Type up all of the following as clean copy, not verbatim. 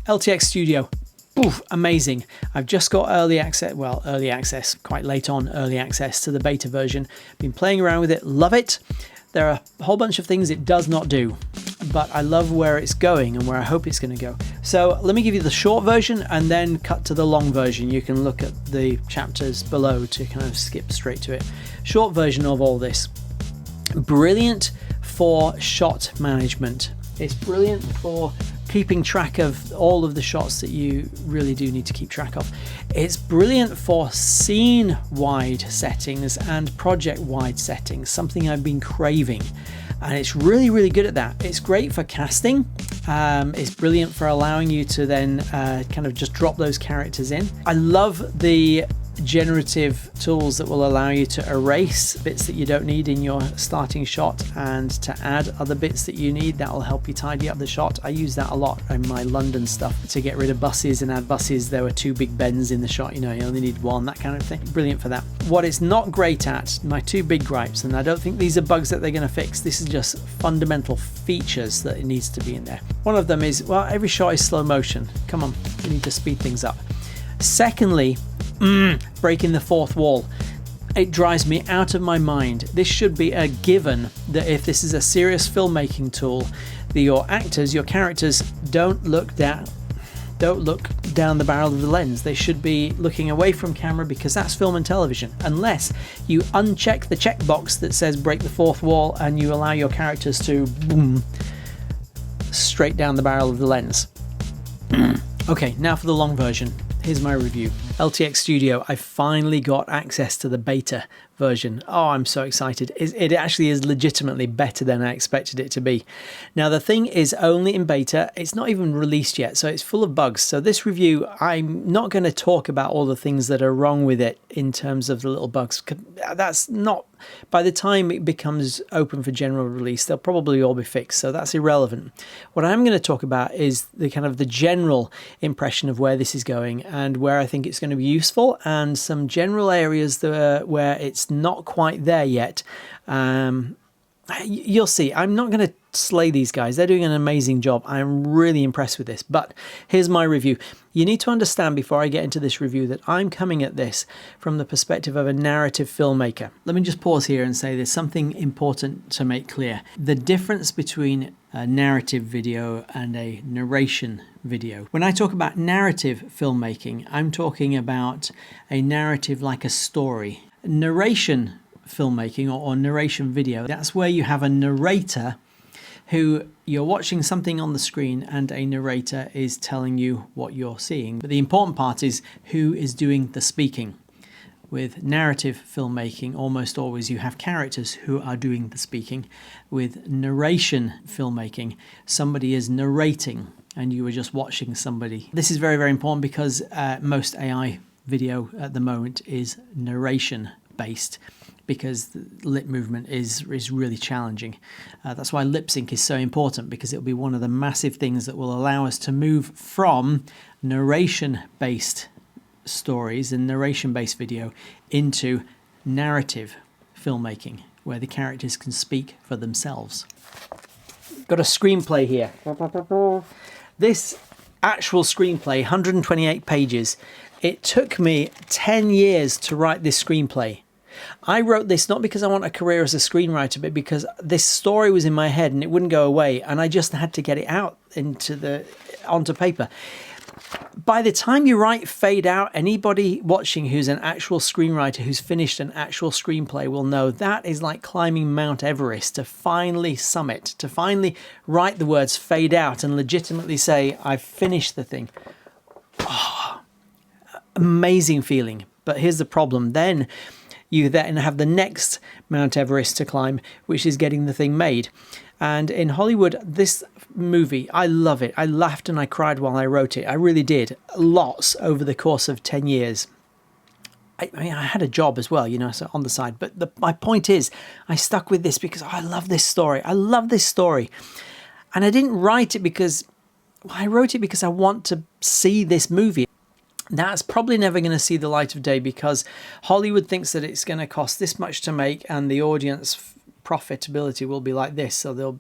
LTX Studio. Oof, amazing. I've just got early access, quite late on early access to the beta version. Been playing around with it, love it. There are a whole bunch of things it does not do, but I love where it's going and where I hope it's going to go. So let me give you the short version and then cut to the long version. You can look at the chapters below to kind of skip straight to it. Short version of all this. Brilliant for shot management. It's brilliant for keeping track of all of the shots that you really do need to keep track of. It's brilliant for scene-wide settings and project-wide settings, something I've been craving. And it's really, really good at that. It's great for casting. It's brilliant for allowing you to then kind of just drop those characters in. I love the generative tools that will allow you to erase bits that you don't need in your starting shot and to add other bits that you need. That will help you tidy up the shot. I use that a lot in my London stuff to get rid of buses and add buses. There were two big bends in the shot, you know, you only need one, that kind of thing. Brilliant for that. What it's not great at, my two big gripes, and I don't think these are bugs that they're going to fix, this is just fundamental features that it needs to be in there. One of them is, well, every shot is slow motion. Come on, we need to speed things up. Secondly, breaking the fourth wall. It drives me out of my mind. This should be a given that if this is a serious filmmaking tool, that your actors, your characters don't look down the barrel of the lens. They should be looking away from camera because that's film and television. Unless you uncheck the checkbox that says break the fourth wall and you allow your characters to boom straight down the barrel of the lens. Okay, now for the long version. Here's my review. LTX Studio, I finally got access to the beta version. Oh, I'm so excited. It actually is legitimately better than I expected it to be. Now, the thing is only in beta. It's not even released yet, so it's full of bugs. So this review, I'm not going to talk about all the things that are wrong with it in terms of the little bugs. That's not... By the time it becomes open for general release, they'll probably all be fixed, so that's irrelevant. What I'm going to talk about is the kind of the general impression of where this is going and where I think it's going to be useful, and some general areas that where it's not quite there yet. You'll see. I'm not going to slay these guys. They're doing an amazing job. I'm really impressed with this. But here's my review. You need to understand before I get into this review that I'm coming at this from the perspective of a narrative filmmaker. Let me just pause here and say there's something important to make clear. The difference between a narrative video and a narration video. When I talk about narrative filmmaking, I'm talking about a narrative like a story. Narration filmmaking or narration video, that's where you have a narrator who you're watching something on the screen and a narrator is telling you what you're seeing. But the important part is who is doing the speaking. With narrative filmmaking, almost always you have characters who are doing the speaking. With narration filmmaking, somebody is narrating and you are just watching somebody. This is very, very important because most AI video at the moment is narration based, because lip movement is really challenging. That's why lip sync is so important, because it'll be one of the massive things that will allow us to move from narration-based stories and narration-based video into narrative filmmaking, where the characters can speak for themselves. Got a screenplay here. This actual screenplay, 128 pages, it took me 10 years to write this screenplay. I wrote this not because I want a career as a screenwriter, but because this story was in my head and it wouldn't go away, and I just had to get it out onto paper. By the time you write Fade Out, anybody watching who's an actual screenwriter who's finished an actual screenplay will know that is like climbing Mount Everest, to finally summit, to finally write the words Fade Out and legitimately say, I've finished the thing. Oh, amazing feeling. But here's the problem. Then you then have the next Mount Everest to climb, which is getting the thing made. And in Hollywood, this movie, I love it. I laughed and I cried while I wrote it. I really did. Lots over the course of 10 years. I mean, I had a job as well, you know, so on the side. But my point is, I stuck with this because I love this story. I love this story. And I didn't write it because... I wrote it because I want to see this movie. That's probably never going to see the light of day because Hollywood thinks that it's going to cost this much to make and the audience profitability will be like this, so they'll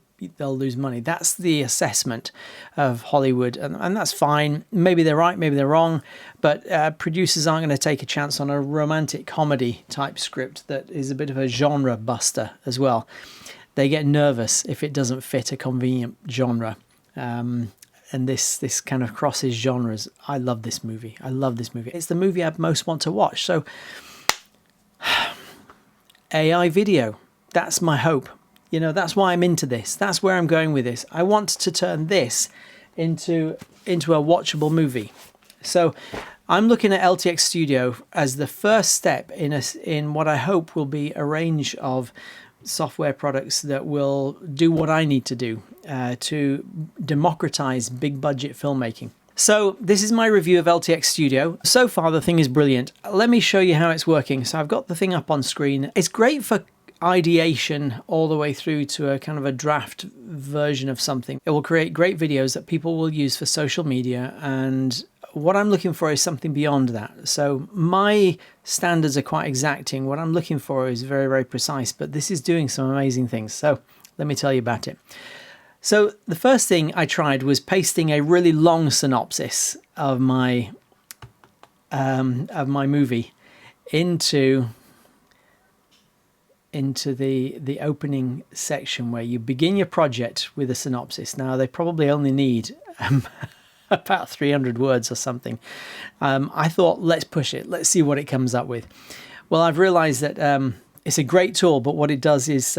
lose money. That's the assessment of Hollywood, and that's fine. Maybe they're right, maybe they're wrong, but producers aren't going to take a chance on a romantic comedy type script that is a bit of a genre buster as well. They get nervous if it doesn't fit a convenient genre. And this kind of crosses genres. I love this movie. I love this movie. It's the movie I'd most want to watch. So AI video, that's my hope. You know, that's why I'm into this. That's where I'm going with this. I want to turn this into a watchable movie. So I'm looking at LTX Studio as the first step in what I hope will be a range of software products that will do what I need to do to democratize big budget filmmaking. So this is my review of LTX Studio. So far the thing is brilliant. Let me show you how it's working. So I've got the thing up on screen. It's great for ideation all the way through to a kind of a draft version of something. It will create great videos that people will use for social media, and what I'm looking for is something beyond that. So my standards are quite exacting. What I'm looking for is very, very precise, but this is doing some amazing things. So let me tell you about it. So the first thing I tried was pasting a really long synopsis of my movie into the opening section where you begin your project with a synopsis. Now they probably only need about 300 words or something. I thought, let's push it. Let's see what it comes up with. Well, I've realized that it's a great tool, but what it does is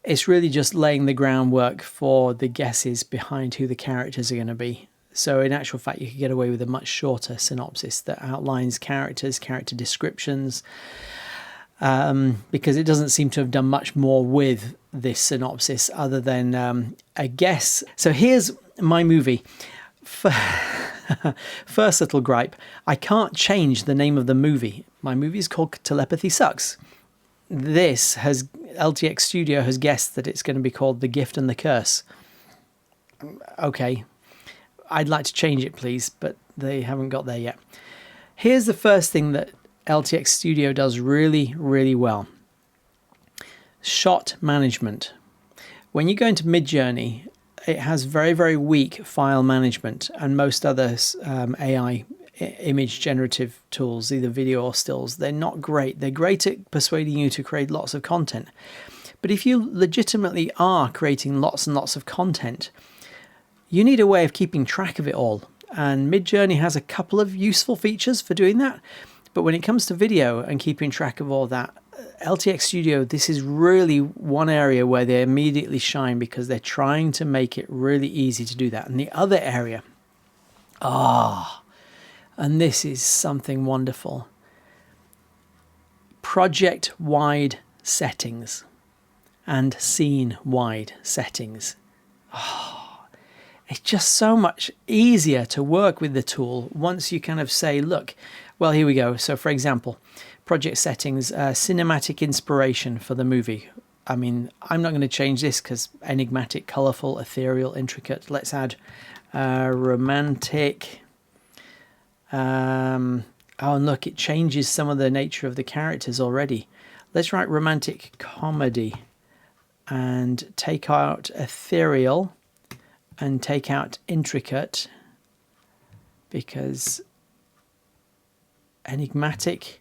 it's really just laying the groundwork for the guesses behind who the characters are going to be. So in actual fact, you could get away with a much shorter synopsis that outlines characters, character descriptions, because it doesn't seem to have done much more with this synopsis other than a guess. So here's my movie. First little gripe, I can't change the name of the movie. My movie is called Telepathy Sucks. LTX Studio has guessed that it's going to be called The Gift and the Curse. Okay, I'd like to change it, please, but they haven't got there yet. Here's the first thing that LTX Studio does really, really well. Shot management. When you go into Midjourney, it has very, very weak file management, and most other AI image generative tools, either video or stills, they're not great. They're great at persuading you to create lots of content. But if you legitimately are creating lots and lots of content, you need a way of keeping track of it all. And Midjourney has a couple of useful features for doing that. But when it comes to video and keeping track of all that, LTX Studio, this is really one area where they immediately shine because they're trying to make it really easy to do that. And the other area, and this is something wonderful, project-wide settings and scene-wide settings. It's just so much easier to work with the tool once you kind of say, look, well, here we go. So for example, project settings, cinematic inspiration for the movie. I mean, I'm not going to change this because enigmatic, colorful, ethereal, intricate. Let's add romantic. Oh, and look, it changes some of the nature of the characters already. Let's write romantic comedy and take out ethereal and take out intricate, because enigmatic,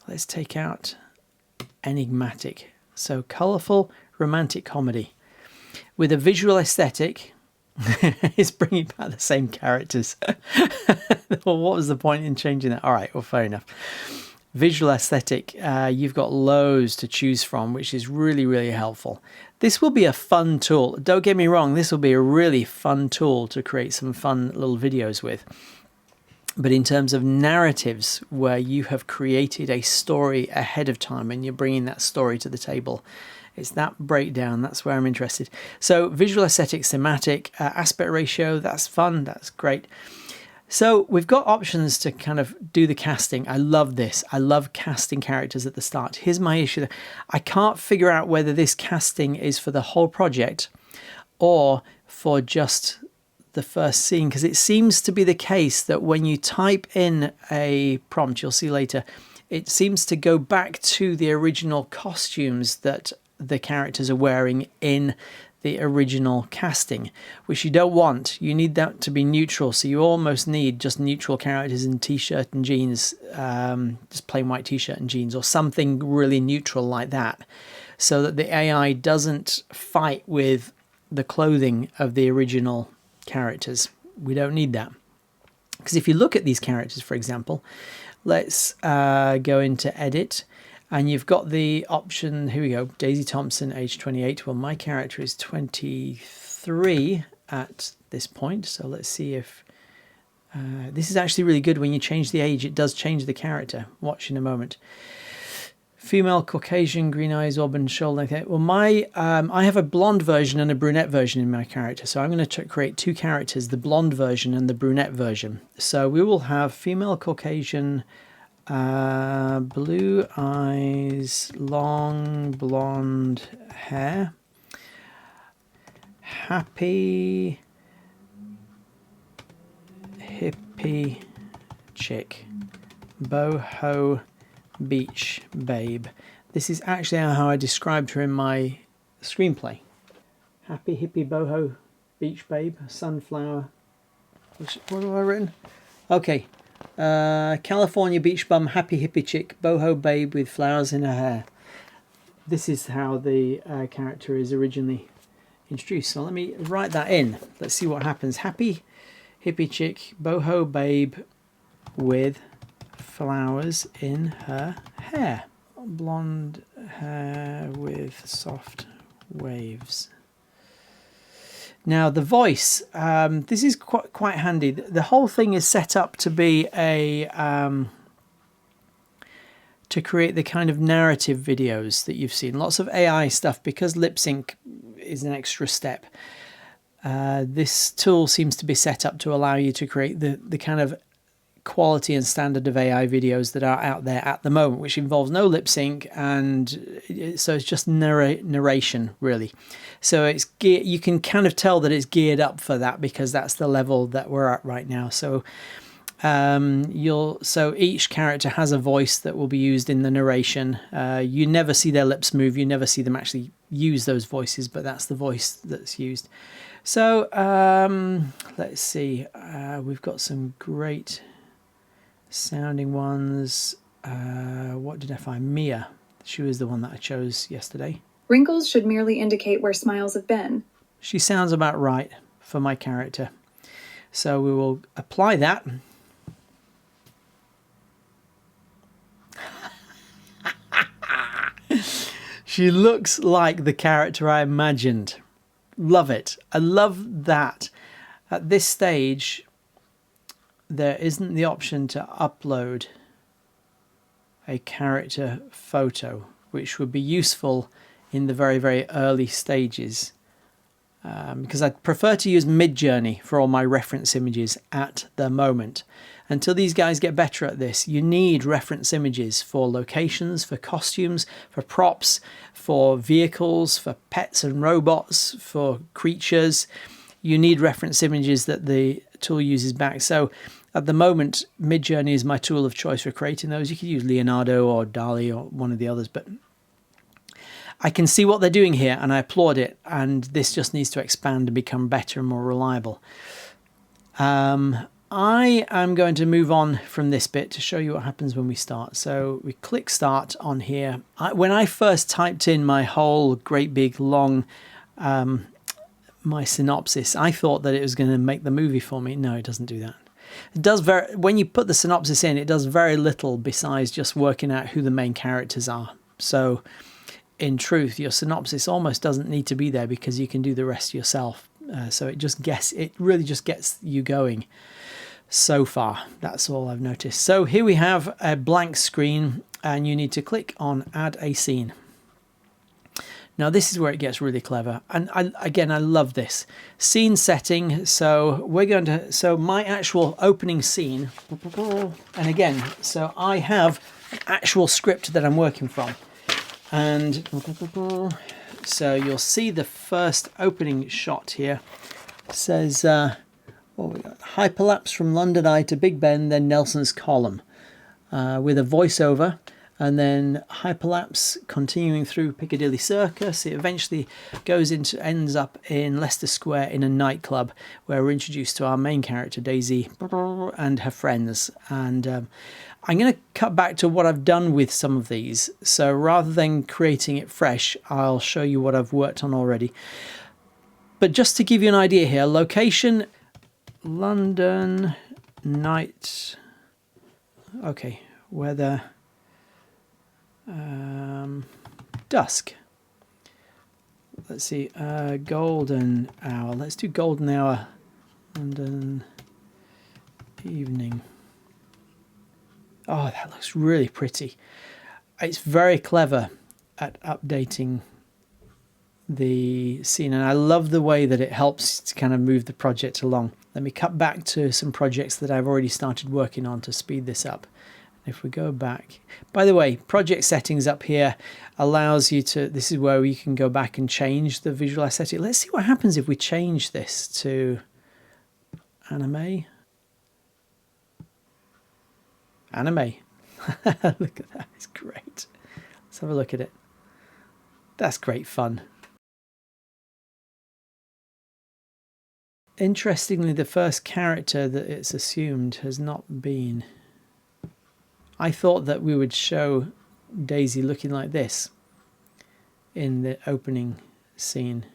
let's take out enigmatic. So colorful romantic comedy with a visual aesthetic. It's bringing back the same characters. Well, what was the point in changing that? All right, well, fair enough. Visual aesthetic, you've got loads to choose from, which is really, really helpful. This will be a fun tool. Don't get me wrong, this will be a really fun tool to create some fun little videos with. But in terms of narratives, where you have created a story ahead of time and you're bringing that story to the table, it's that breakdown, that's where I'm interested. So visual aesthetics, thematic, aspect ratio, that's fun, that's great. So we've got options to kind of do the casting. I love this. I love casting characters at the start. Here's my issue. I can't figure out whether this casting is for the whole project or for just the first scene, because it seems to be the case that when you type in a prompt, you'll see later, it seems to go back to the original costumes that the characters are wearing in the original casting, which you don't want. You need that to be neutral, so you almost need just neutral characters in t-shirt and jeans, just plain white t-shirt and jeans, or something really neutral like that, so that the AI doesn't fight with the clothing of the original characters. We don't need that. Because if you look at these characters, for example, let's go into edit, and you've got the option, here we go, Daisy Thompson, age 28. Well, my character is 23 at this point, so let's see if this is actually really good. When you change the age, it does change the character. Watch in a moment. Female, Caucasian, green eyes, auburn, shoulder length. Well, I have a blonde version and a brunette version in my character, so I'm going to create two characters, the blonde version and the brunette version. So we will have female, Caucasian, blue eyes, long blonde hair, happy hippie chick, boho beach babe. This is actually how I described her in my screenplay. Happy hippie boho beach babe, sunflower. What have I written? Okay. California beach bum, happy hippie chick, boho babe with flowers in her hair. This is how the character is originally introduced. So let me write that in. Let's see what happens. Happy hippie chick, boho babe with flowers in her hair. Blonde hair with soft waves. Now the voice, this is quite handy. The whole thing is set up to be a to create the kind of narrative videos that you've seen. Lots of AI stuff, because lip sync is an extra step. This tool seems to be set up to allow you to create the kind of quality and standard of AI videos that are out there at the moment, which involves no lip sync, and so it's just narration really. So you can kind of tell that it's geared up for that, because that's the level that we're at right now. So so each character has a voice that will be used in the narration. You never see their lips move, you never see them actually use those voices, but that's the voice that's used. So let's see, we've got some great sounding ones. What did I find? Mia. She was the one that I chose yesterday. Wrinkles should merely indicate where smiles have been. She sounds about right for my character. So we will apply that. She looks like the character I imagined. Love it. I love that at this stage there isn't the option to upload a character photo, which would be useful in the very, very early stages, because I prefer to use Midjourney for all my reference images at the moment. Until these guys get better at this, you need reference images for locations, for costumes, for props, for vehicles, for pets and robots, for creatures. You need reference images that the tool uses back. So at the moment, Midjourney is my tool of choice for creating those. You could use Leonardo or DALL-E or one of the others, but I can see what they're doing here and I applaud it, and this just needs to expand and become better and more reliable. I am going to move on from this bit to show you what happens when we start. So we click start on here. When I first typed in my whole great big long my synopsis, I thought that it was going to make the movie for me. No, it doesn't do that. It does when you put the synopsis in, it does very little besides just working out who the main characters are. So in truth, your synopsis almost doesn't need to be there, because you can do the rest yourself. So it really just gets you going so far. That's all I've noticed. So here we have a blank screen, and you need to click on add a scene. Now this is where it gets really clever, and I love this scene setting. So my actual opening scene, and again, so I have an actual script that I'm working from, and so you'll see the first opening shot here. It says what we got? Hyperlapse from London Eye to Big Ben, then Nelson's Column, with a voiceover. and then hyperlapse continuing through Piccadilly Circus. It eventually ends up in Leicester Square in a nightclub where we're introduced to our main character Daisy and her friends. And I'm going to cut back to what I've done with some of these. So rather than creating it fresh, I'll show you what I've worked on already. But just to give you an idea here, location, London, night, okay, weather, dusk. Let's see, golden hour. Let's do golden hour, London, evening. Oh, that looks really pretty. It's very clever at updating the scene, and I love the way that it helps to kind of move the project along. Let me cut back to some projects that I've already started working on to speed this up. If we go back, by the way, project settings up here allows you to, this is where you can go back and change the visual aesthetic. Let's see what happens if we change this to anime. Look at that, it's great. Let's have a look at it. That's great fun. Interestingly, the first character that it's assumed has not been. I thought that we would show Daisy looking like this in the opening scene,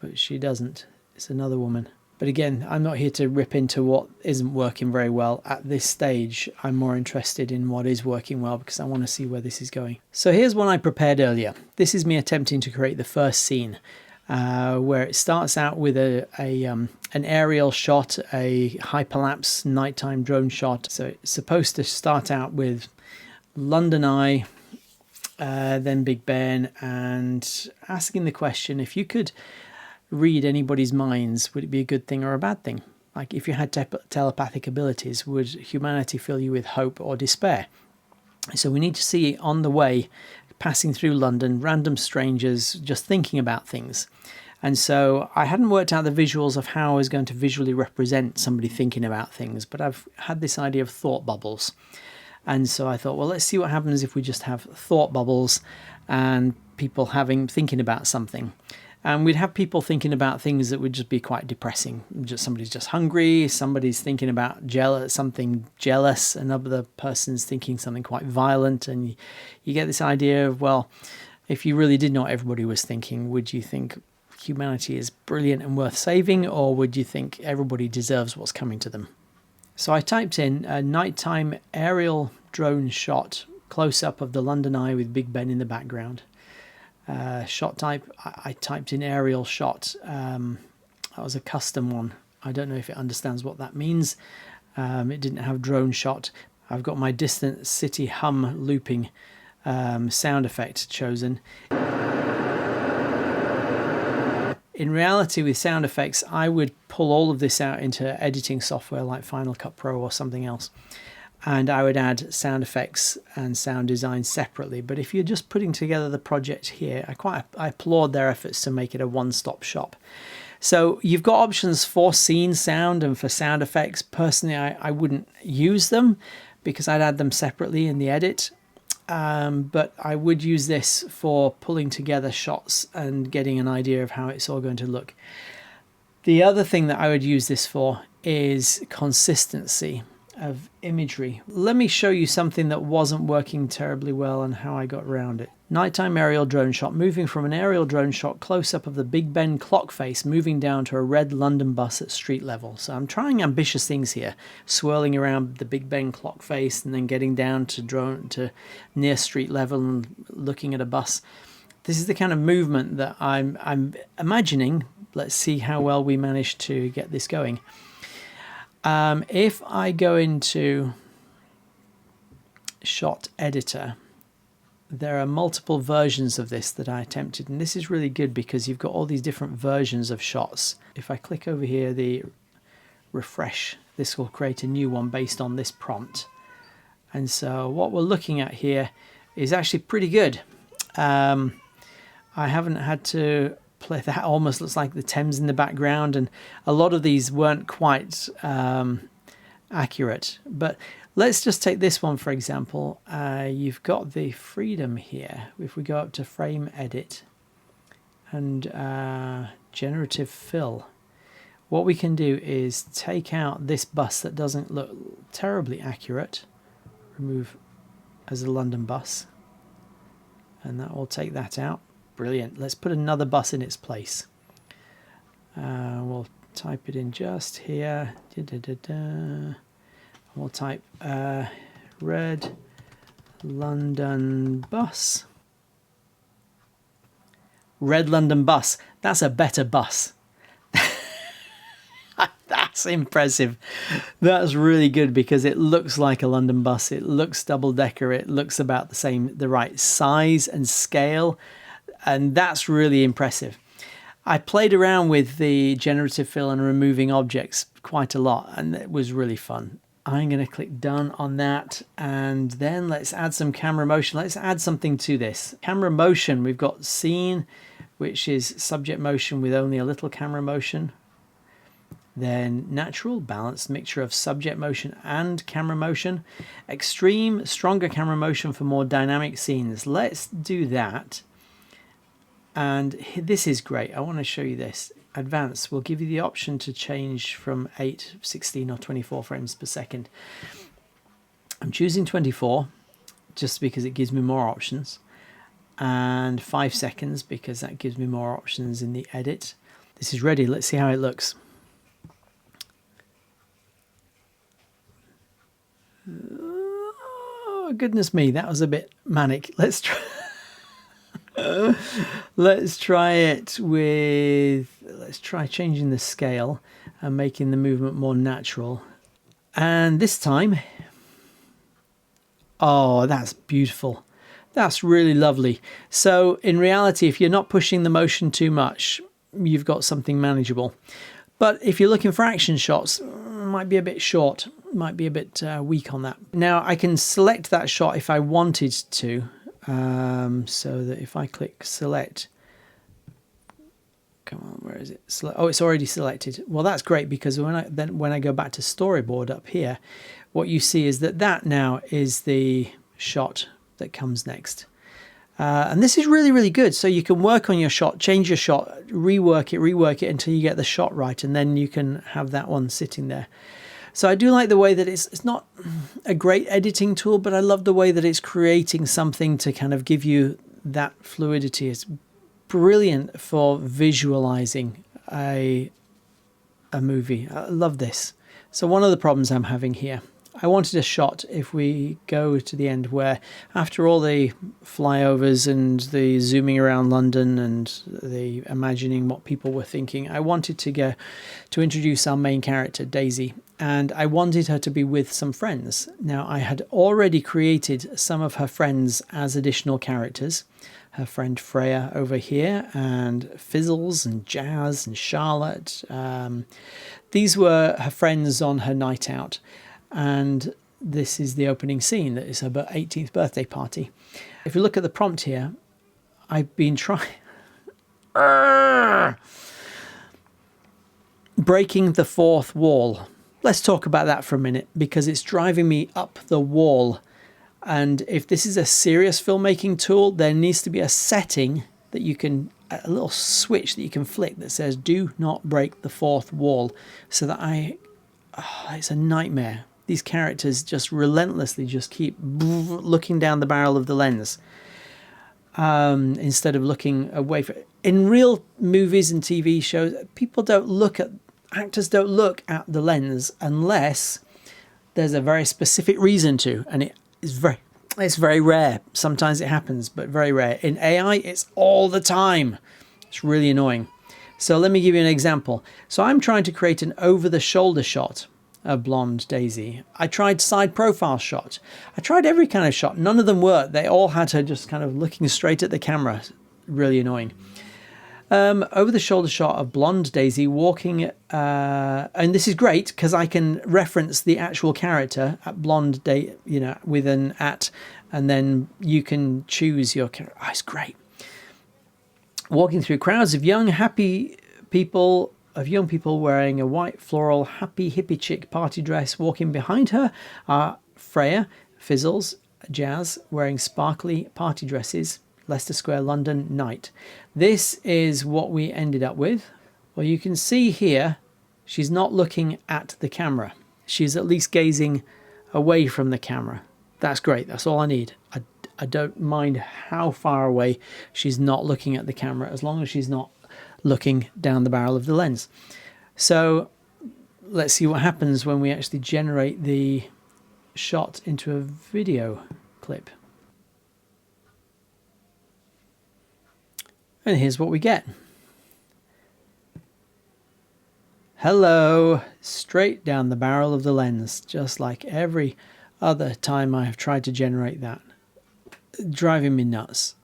but she doesn't. It's another woman. But again, I'm not here to rip into what isn't working very well at this stage. I'm more interested in what is working well because I want to see where this is going. So here's one I prepared earlier. This is me attempting to create the first scene. Where it starts out with an aerial shot, a hyperlapse nighttime drone shot. So it's supposed to start out with London Eye, then Big Ben, and asking the question, if you could read anybody's minds, would it be a good thing or a bad thing? Like if you had telepathic abilities, would humanity fill you with hope or despair? So we need to see on the way, passing through London, random strangers just thinking about things. And so I hadn't worked out the visuals of how I was going to visually represent somebody thinking about things, but I've had this idea of thought bubbles. And so I thought, well, let's see what happens if we just have thought bubbles and people thinking about something. And we'd have people thinking about things that would just be quite depressing. Somebody's just hungry, somebody's thinking about something jealous, another person's thinking something quite violent. And you get this idea of, well, if you really did know what everybody was thinking, would you think humanity is brilliant and worth saving, or would you think everybody deserves what's coming to them? So I typed in a nighttime aerial drone shot, close-up of the London Eye with Big Ben in the background. Shot type, I typed in aerial shot. That was a custom one. I don't know if it understands what that means. It didn't have drone shot. I've got my distant city hum looping sound effect chosen. In reality, with sound effects, I would pull all of this out into editing software like Final Cut Pro or something else. And I would add sound effects and sound design separately. But if you're just putting together the project here, I applaud their efforts to make it a one-stop shop. So you've got options for scene sound and for sound effects. Personally, I wouldn't use them because I'd add them separately in the edit. But I would use this for pulling together shots and getting an idea of how it's all going to look. The other thing that I would use this for is consistency of imagery. Let me show you something that wasn't working terribly well and how I got around it. Nighttime aerial drone shot, moving from an aerial drone shot close up of the Big Ben clock face, moving down to a red London bus at street level. So I'm trying ambitious things here, swirling around the Big Ben clock face and then getting down to near street level and looking at a bus. This is the kind of movement that I'm imagining. Let's see how well we manage to get this going. If I go into shot editor, there are multiple versions of this that I attempted, and this is really good because you've got all these different versions of shots. If I click over here, the refresh, this will create a new one based on this prompt. And so what we're looking at here is actually pretty good. I haven't had to play that. Almost looks like the Thames in the background, and a lot of these weren't quite accurate. But let's just take this one for example. You've got the freedom here. If we go up to frame edit and generative fill, what we can do is take out this bus that doesn't look terribly accurate, remove as a London bus, and that will take that out. Brilliant. Let's put another bus in its place. We'll type it in just here. We'll type red London bus. Red London bus. That's a better bus. That's impressive. That's really good because it looks like a London bus. It looks double decker. It looks about the same, the right size and scale. And that's really impressive. I played around with the generative fill and removing objects quite a lot, and it was really fun. I'm going to click done on that, and then let's add some camera motion. Let's add something to this. Camera motion, we've got scene, which is subject motion with only a little camera motion. Then natural, balanced mixture of subject motion and camera motion. Extreme, stronger camera motion for more dynamic scenes. Let's do that. And this is great. I want to show you this. Advanced will give you the option to change from 8, 16 or 24 frames per second. I'm choosing 24 just because it gives me more options. And 5 seconds because that gives me more options in the edit. This is ready. Let's see how it looks. Oh, goodness me, that was a bit manic. Let's try. Let's try it with. Let's try changing the scale and making the movement more natural. And this time, oh, that's beautiful. That's really lovely. So in reality, if you're not pushing the motion too much, you've got something manageable. But if you're looking for action shots, might be a bit short, might be a bit weak on that. Now I can select that shot if I wanted to, so that if I click select, come on, where is it? Oh, it's already selected. Well, that's great because when I go back to storyboard up here, what you see is that now is the shot that comes next. And this is really, really good. So you can work on your shot, change your shot, rework it until you get the shot right, and then you can have that one sitting there. So I do like the way that it's not a great editing tool, but I love the way that it's creating something to kind of give you that fluidity. It's brilliant for visualizing a movie. I love this. So one of the problems I'm having here, I wanted a shot, if we go to the end, where after all the flyovers and the zooming around London and the imagining what people were thinking, I wanted to go to introduce our main character, Daisy, and I wanted her to be with some friends. Now, I had already created some of her friends as additional characters. Her friend Freya over here, and Fizzles and Jazz and Charlotte. These were her friends on her night out. And this is the opening scene. That is her 18th birthday party. If you look at the prompt here, I've been trying breaking the fourth wall. Let's talk about that for a minute because it's driving me up the wall. And if this is a serious filmmaking tool, there needs to be a setting that you can, a little switch that you can flick that says do not break the fourth wall, so that it's a nightmare. These characters just relentlessly just keep looking down the barrel of the lens instead of looking away from it. In real movies and TV shows, actors don't look at the lens unless there's a very specific reason to, and it's very rare. Sometimes it happens, but very rare. In AI, it's all the time. It's really annoying. So let me give you an example. So I'm trying to create an over-the-shoulder shot of blonde Daisy. I tried side profile shot. I tried every kind of shot. None of them worked. They all had her just kind of looking straight at the camera. Really annoying. Over-the-shoulder shot of blonde Daisy walking, and this is great because I can reference the actual character at blonde with an at, and then you can choose your character. Oh, it's great. Walking through crowds of young, happy people of young people wearing a white floral happy hippie chick party dress. Walking behind her are Freya, Fizzles, Jazz, wearing sparkly party dresses. Leicester Square, London, night. This is what we ended up with. Well, you can see here, she's not looking at the camera. She's at least gazing away from the camera. That's great. That's all I need. I don't mind how far away she's not looking at the camera, as long as she's not looking down the barrel of the lens. So let's see what happens when we actually generate the shot into a video clip. And here's what we get. Hello, straight down the barrel of the lens, just like every other time I have tried to generate that. Driving me nuts.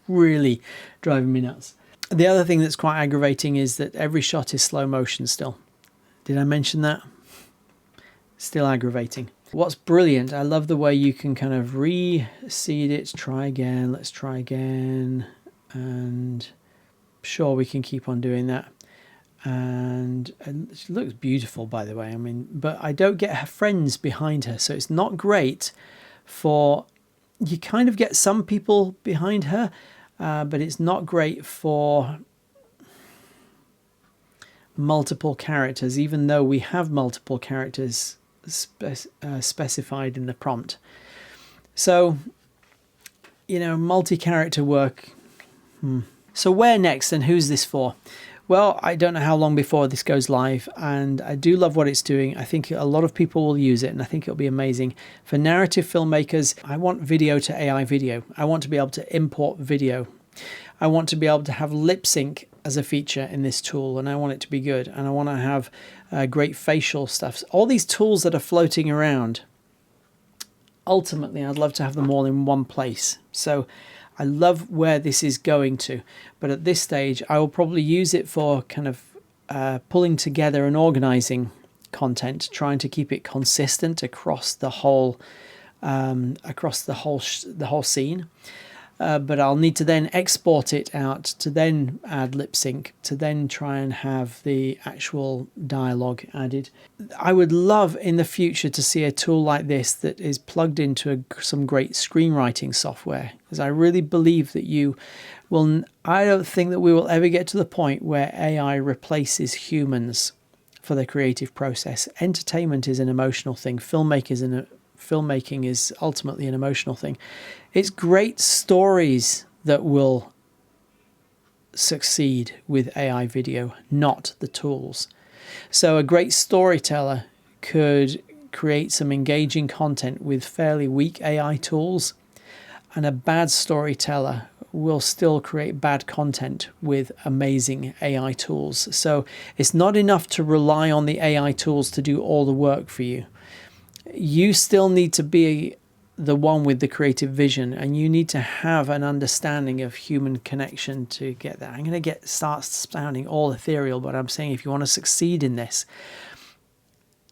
Really driving me nuts. The other thing that's quite aggravating is that every shot is slow motion still. Did I mention that? Still aggravating. What's brilliant, I love the way you can kind of reseed it. Try again, let's try again. And sure, we can keep on doing that. And she looks beautiful, by the way. I mean, but I don't get her friends behind her, so it's not great for, you kind of get some people behind her, but it's not great for multiple characters, even though we have multiple characters specified in the prompt. So, you know, multi-character work. So where next, and who's this for? Well, I don't know how long before this goes live, and I do love what it's doing. I think a lot of people will use it, and I think it'll be amazing. For narrative filmmakers, I want video to AI video. I want to be able to import video. I want to be able to have lip sync as a feature in this tool, and I want it to be good. And I want to have great facial stuff. All these tools that are floating around, ultimately, I'd love to have them all in one place. So I love where this is going to, but at this stage, I will probably use it for kind of pulling together and organizing content, trying to keep it consistent across the whole scene. But I'll need to then export it out, to then add lip sync, to then try and have the actual dialogue added. I would love in the future to see a tool like this that is plugged into some great screenwriting software, because I really believe that I don't think that we will ever get to the point where AI replaces humans for the creative process. Entertainment is an emotional thing. Filmmaking is ultimately an emotional thing. It's great stories that will succeed with AI video, not the tools. So a great storyteller could create some engaging content with fairly weak AI tools, and a bad storyteller will still create bad content with amazing AI tools. So it's not enough to rely on the AI tools to do all the work for you. You still need to be the one with the creative vision, and you need to have an understanding of human connection to get that. I'm going to start sounding all ethereal, but I'm saying if you want to succeed in this,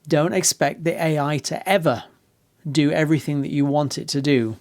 don't expect the AI to ever do everything that you want it to do.